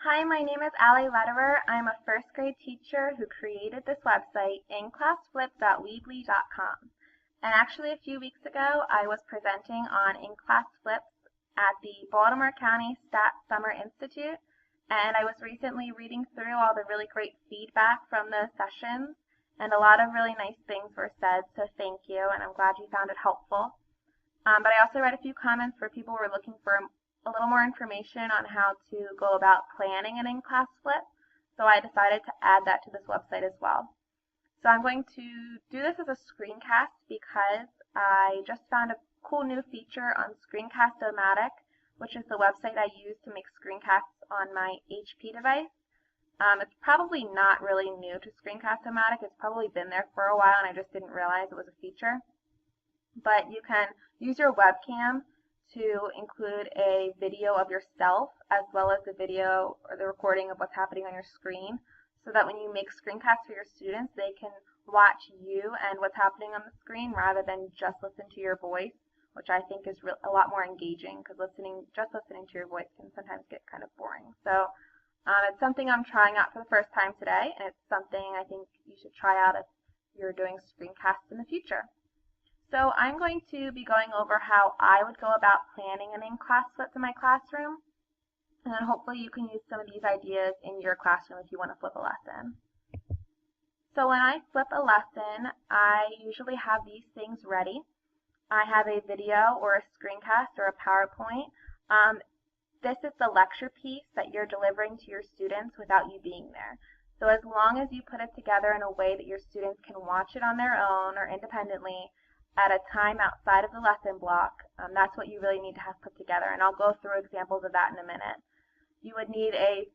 Hi, my name is Allie Lederer. I'm a first grade teacher who created this website, inclassflip.weebly.com. And actually, a few weeks ago, I was presenting on in-class flips at the Baltimore County Stat Summer Institute, and I was recently reading through all the really great feedback from those sessions, and a lot of really nice things were said, so thank you, and I'm glad you found it helpful. But I also read a few comments where people were looking for a little more information on how to go about planning an in-class flip, so I decided to add that to this website as well. So I'm going to do this as a screencast because I just found a cool new feature on Screencast-O-Matic, which is the website I use to make screencasts on my HP device. It's probably not really new to Screencast-O-Matic. It's probably been there for a while and I just didn't realize it was a feature. But you can use your webcam to include a video of yourself as well as the video or the recording of what's happening on your screen, so that when you make screencasts for your students, they can watch you and what's happening on the screen rather than just listen to your voice, which I think is a lot more engaging, because just listening to your voice can sometimes get kind of boring. So it's something I'm trying out for the first time today, and it's something I think you should try out if you're doing screencasts in the future. So I'm going to be going over how I would go about planning an in-class flip in my classroom, and then hopefully you can use some of these ideas in your classroom if you want to flip a lesson. So when I flip a lesson, I usually have these things ready. I have a video or a screencast or a PowerPoint. This is the lecture piece that you're delivering to your students without you being there. So as long as you put it together in a way that your students can watch it on their own or independently, at a time outside of the lesson block, that's what you really need to have put together, and I'll go through examples of that in a minute. You would need a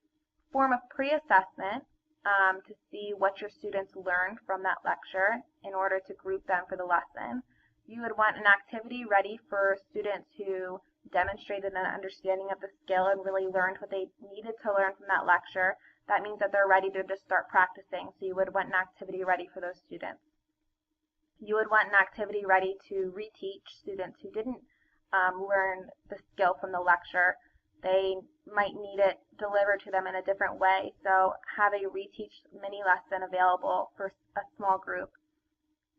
form of pre-assessment to see what your students learned from that lecture in order to group them for the lesson. You would want an activity ready for students who demonstrated an understanding of the skill and really learned what they needed to learn from that lecture. That means that they're ready to just start practicing, so you would want an activity ready for those students. You would want an activity ready to reteach students who didn't learn the skill from the lecture. They might need it delivered to them in a different way, so have a reteach mini lesson available for a small group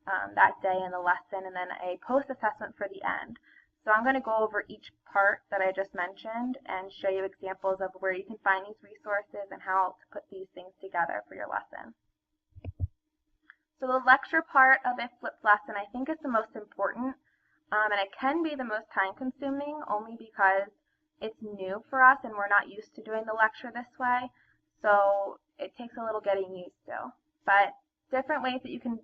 that day in the lesson, and then a post-assessment for the end. So I'm going to go over each part that I just mentioned and show you examples of where you can find these resources and how to put these things together for your lesson. So the lecture part of a flipped lesson I think is the most important, and it can be the most time-consuming only because it's new for us and we're not used to doing the lecture this way, so it takes a little getting used to. But different ways that you can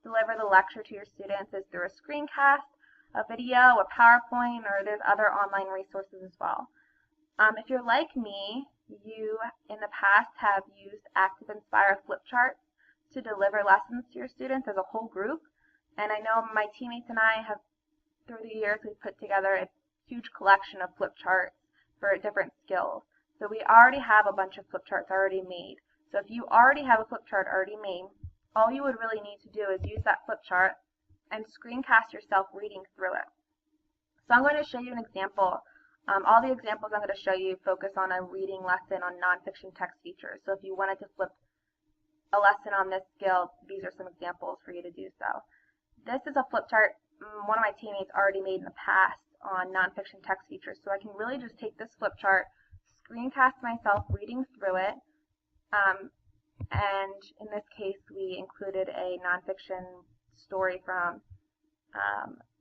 deliver the lecture to your students is through a screencast, a video, a PowerPoint, or there's other online resources as well. If you're like me, you in the past have used Active Inspire flip charts to deliver lessons to your students as a whole group, and I know my teammates and I have, through the years, we've put together a huge collection of flip charts for different skills. So we already have a bunch of flip charts already made. So if you already have a flip chart already made, all you would really need to do is use that flip chart and screencast yourself reading through it. So I'm going to show you an example. All the examples I'm going to show you focus on a reading lesson on nonfiction text features. So if you wanted to flip a lesson on this skill, these are some examples for you to do so. This is a flip chart one of my teammates already made in the past on nonfiction text features, so I can really just take this flip chart, screencast myself reading through it, and in this case we included a nonfiction story from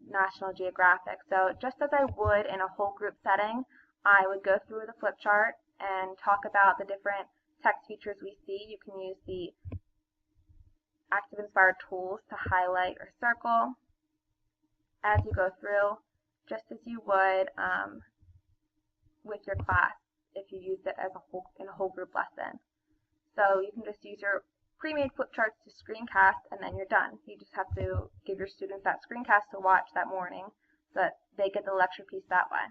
National Geographic. So just as I would in a whole group setting, I would go through the flip chart and talk about the different text features we see. You can use the Active Inspire tools to highlight or circle as you go through, just as you would with your class if you used it as in a whole group lesson. So you can just use your pre-made flip charts to screencast, and then you're done. You just have to give your students that screencast to watch that morning so that they get the lecture piece that way.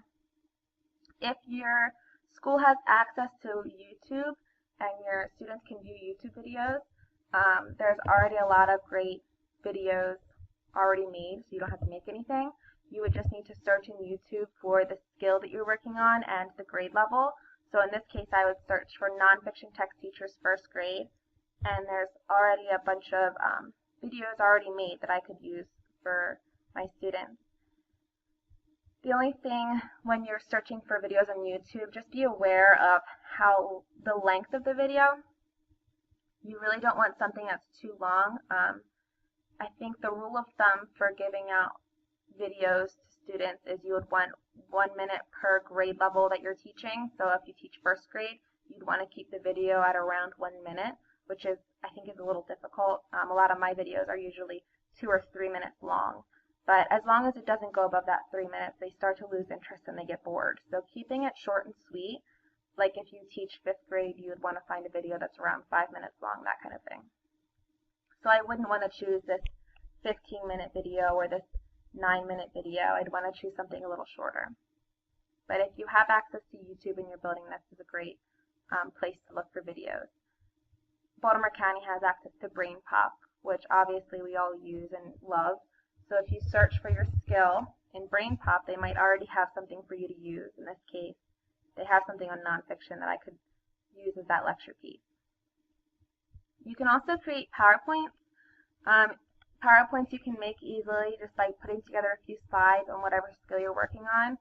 If your school has access to YouTube and your students can view YouTube videos, there's already a lot of great videos already made, so you don't have to make anything. You would just need to search in YouTube for the skill that you're working on and the grade level. So in this case, I would search for nonfiction text teachers first grade, and there's already a bunch of videos already made that I could use for my students. The only thing when you're searching for videos on YouTube, just be aware of how the length of the video. You really don't want something that's too long. I think the rule of thumb for giving out videos to students is you would want 1 minute per grade level that you're teaching. So if you teach first grade, you'd want to keep the video at around 1 minute, which is, I think, is a little difficult. A lot of my videos are usually 2 or 3 minutes long. But as long as it doesn't go above that 3 minutes, they start to lose interest and they get bored. So keeping it short and sweet, like if you teach 5th grade, you would want to find a video that's around 5 minutes long, that kind of thing. So I wouldn't want to choose this 15-minute video or this 9-minute video. I'd want to choose something a little shorter. But if you have access to YouTube and you're building this, is a great place to look for videos. Baltimore County has access to BrainPop, which obviously we all use and love. So if you search for your skill in BrainPop, they might already have something for you to use. In this case, they have something on nonfiction that I could use as that lecture piece. You can also create PowerPoints. PowerPoints you can make easily just by putting together a few slides on whatever skill you're working on.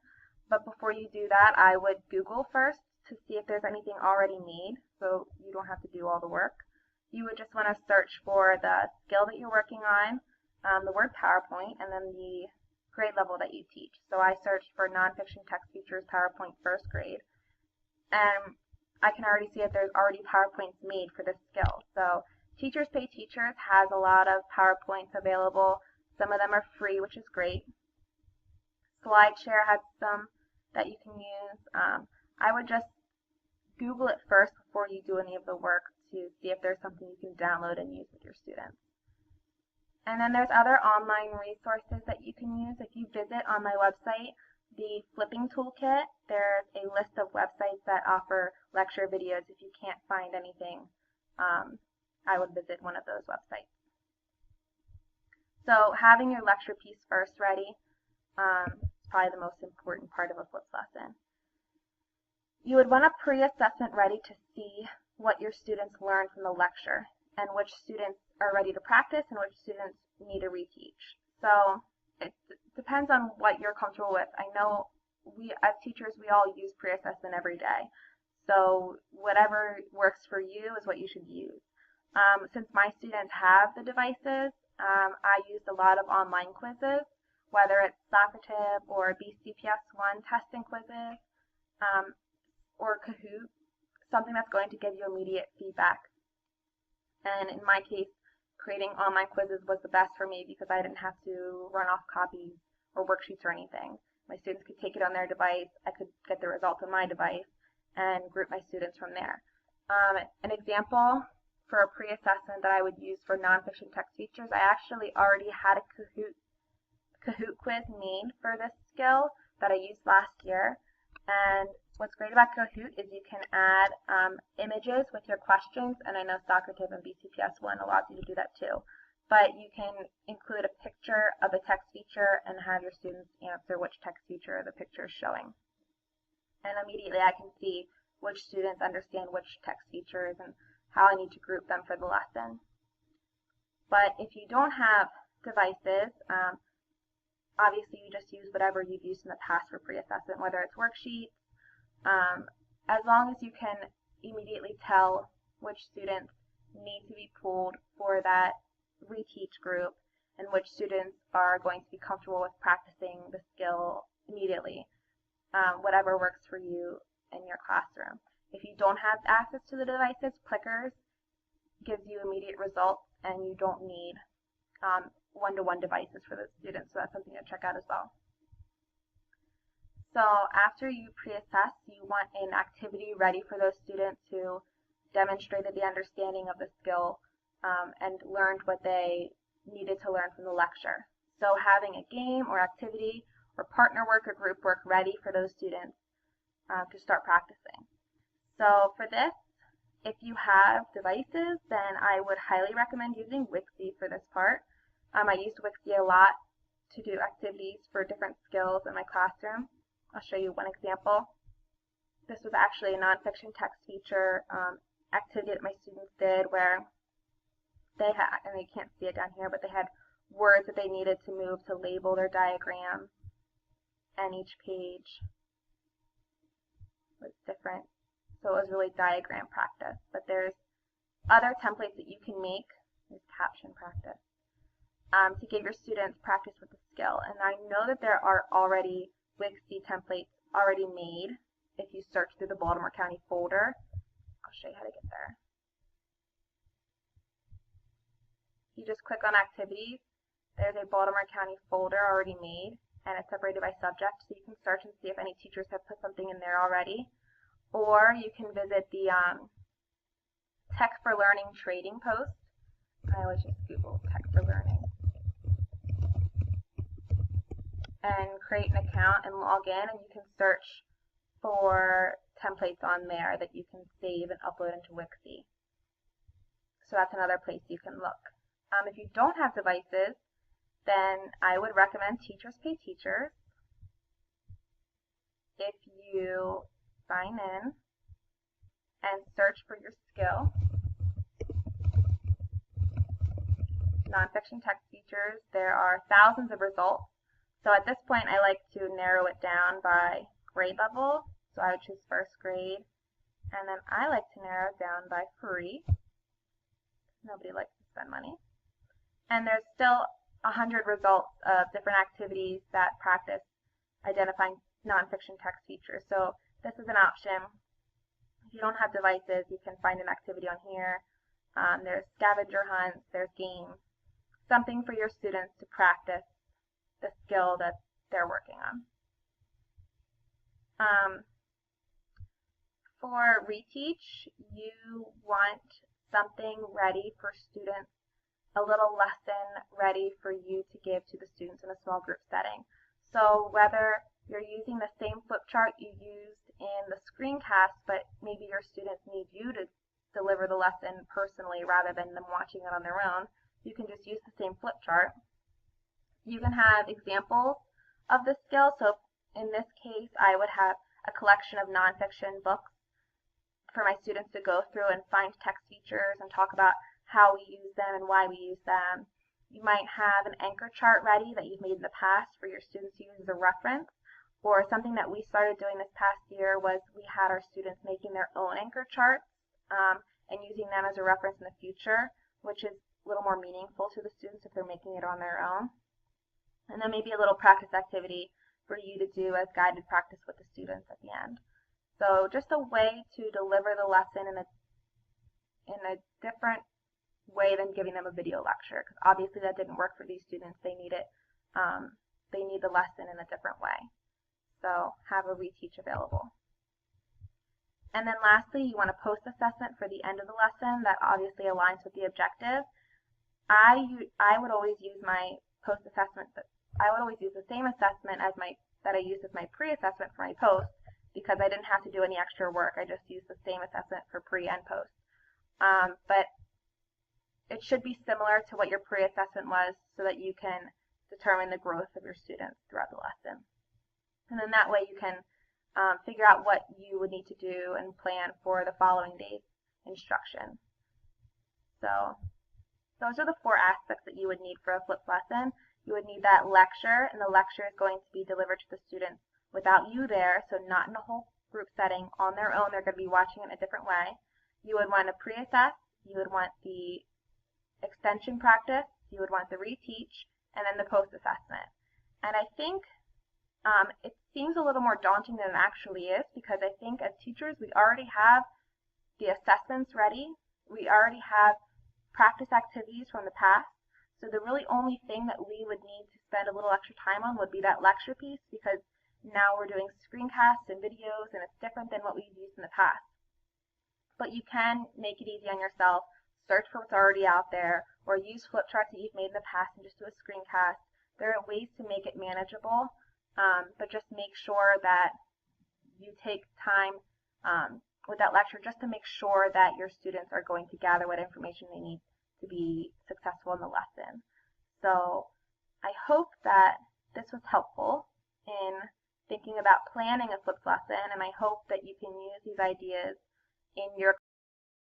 But before you do that, I would Google first to see if there's anything already made, so you don't have to do all the work. You would just want to search for the skill that you're working on, the word PowerPoint, and then the grade level that you teach. So I searched for nonfiction text features PowerPoint first grade, and I can already see that there's already PowerPoints made for this skill. So Teachers Pay Teachers has a lot of PowerPoints available. Some of them are free, which is great. SlideShare has some that you can use. I would just Google it first before you do any of the work to see if there's something you can download and use with your students. And then there's other online resources that you can use. If you visit on my website, the Flipping Toolkit, there's a list of websites that offer lecture videos. If you can't find anything, I would visit one of those websites. So having your lecture piece first ready is probably the most important part of a flips lesson. You would want a pre-assessment ready to see what your students learned from the lecture and which students are ready to practice and which students need to reteach. So it depends on what you're comfortable with. I know we, as teachers, we all use pre-assessment every day. So whatever works for you is what you should use. Since my students have the devices, I used a lot of online quizzes, whether it's Socrative or BCPS1 testing quizzes, or Kahoot, something that's going to give you immediate feedback. And in my case, creating online quizzes was the best for me because I didn't have to run off copies or worksheets or anything. My students could take it on their device, I could get the results on my device, and group my students from there. An example for a pre-assessment that I would use for nonfiction text features, I actually already had a Kahoot quiz made for this skill that I used last year. And what's great about Kahoot is you can add images with your questions, and I know Socrative and BCPS1 allows you to do that too. But you can include a picture of a text feature and have your students answer which text feature the picture is showing. And immediately I can see which students understand which text features and how I need to group them for the lesson. But if you don't have devices, obviously you just use whatever you've used in the past for pre-assessment, whether it's worksheets. As long as you can immediately tell which students need to be pulled for that reteach group and which students are going to be comfortable with practicing the skill immediately, whatever works for you in your classroom. If you don't have access to the devices, Clickers gives you immediate results and you don't need one-to-one devices for the students, so that's something to check out as well. So after you pre-assess, you want an activity ready for those students who demonstrated the understanding of the skill and learned what they needed to learn from the lecture. So having a game or activity or partner work or group work ready for those students to start practicing. So for this, if you have devices, then I would highly recommend using Wixie for this part. I used Wixie a lot to do activities for different skills in my classroom. I'll show you one example. this was actually a nonfiction text feature activity that my students did where they had, and you can't see it down here, but they had words that they needed to move to label their diagram, and each page was different. So it was really diagram practice. But there's other templates that you can make. There's caption practice to give your students practice with the skill. And I know that there are already Wixie templates already made. If you search through the Baltimore County folder, I'll show you how to get there. You just click on activities. There's a Baltimore County folder already made, and it's separated by subject, so you can search and see if any teachers have put something in there already. Or you can visit the Tech for Learning trading post. I always just Google Tech for Learning. And create an account and log in, and you can search for templates on there that you can save and upload into Wixie. So that's another place you can look. If you don't have devices, then I would recommend Teachers Pay Teachers. If you sign in and search for your skill, nonfiction text features, there are thousands of results. So at this point, I like to narrow it down by grade level. So I would choose first grade, and then I like to narrow it down by free. Nobody likes to spend money. And there's still 100 results of different activities that practice identifying nonfiction text features. So this is an option. If you don't have devices, you can find an activity on here. There's scavenger hunts, there's games, something for your students to practice the skill that they're working on. For reteach, you want something ready for students, a little lesson ready for you to give to the students in a small group setting. So whether you're using the same flip chart you used in the screencast, but maybe your students need you to deliver the lesson personally rather than them watching it on their own, you can just use the same flip chart. You can have examples of the skill. So in this case, I would have a collection of nonfiction books for my students to go through and find text features and talk about how we use them and why we use them. You might have an anchor chart ready that you've made in the past for your students to use as a reference. Or something that we started doing this past year was we had our students making their own anchor charts and using them as a reference in the future, which is a little more meaningful to the students if they're making it on their own. And then maybe a little practice activity for you to do as guided practice with the students at the end. So just a way to deliver the lesson in a different way than giving them a video lecture, because obviously that didn't work for these students. They need it. They need the lesson in a different way. So have a reteach available. And then lastly, you want a post assessment for the end of the lesson that obviously aligns with the objective. I would always use my post assessment. I would always use the same assessment as that I used as my pre-assessment for my post, because I didn't have to do any extra work. I just used the same assessment for pre and post. But it should be similar to what your pre-assessment was so that you can determine the growth of your students throughout the lesson. And then that way you can figure out what you would need to do and plan for the following day's instruction. So those are the 4 aspects that you would need for a flipped lesson. You would need that lecture, and the lecture is going to be delivered to the students without you there, so not in a whole group setting. On their own, they're going to be watching it in a different way. You would want to pre-assess, you would want the extension practice, you would want the reteach, and then the post-assessment. And I think it seems a little more daunting than it actually is, because I think as teachers we already have the assessments ready. We already have practice activities from the past. So the really only thing that we would need to spend a little extra time on would be that lecture piece, because now we're doing screencasts and videos and it's different than what we've used in the past. But you can make it easy on yourself, search for what's already out there, or use flip charts that you've made in the past and just do a screencast. There are ways to make it manageable. But just make sure that you take time with that lecture just to make sure that your students are going to gather what information they need to be successful in the lesson. So I hope that this was helpful in thinking about planning a flips lesson, and I hope that you can use these ideas in your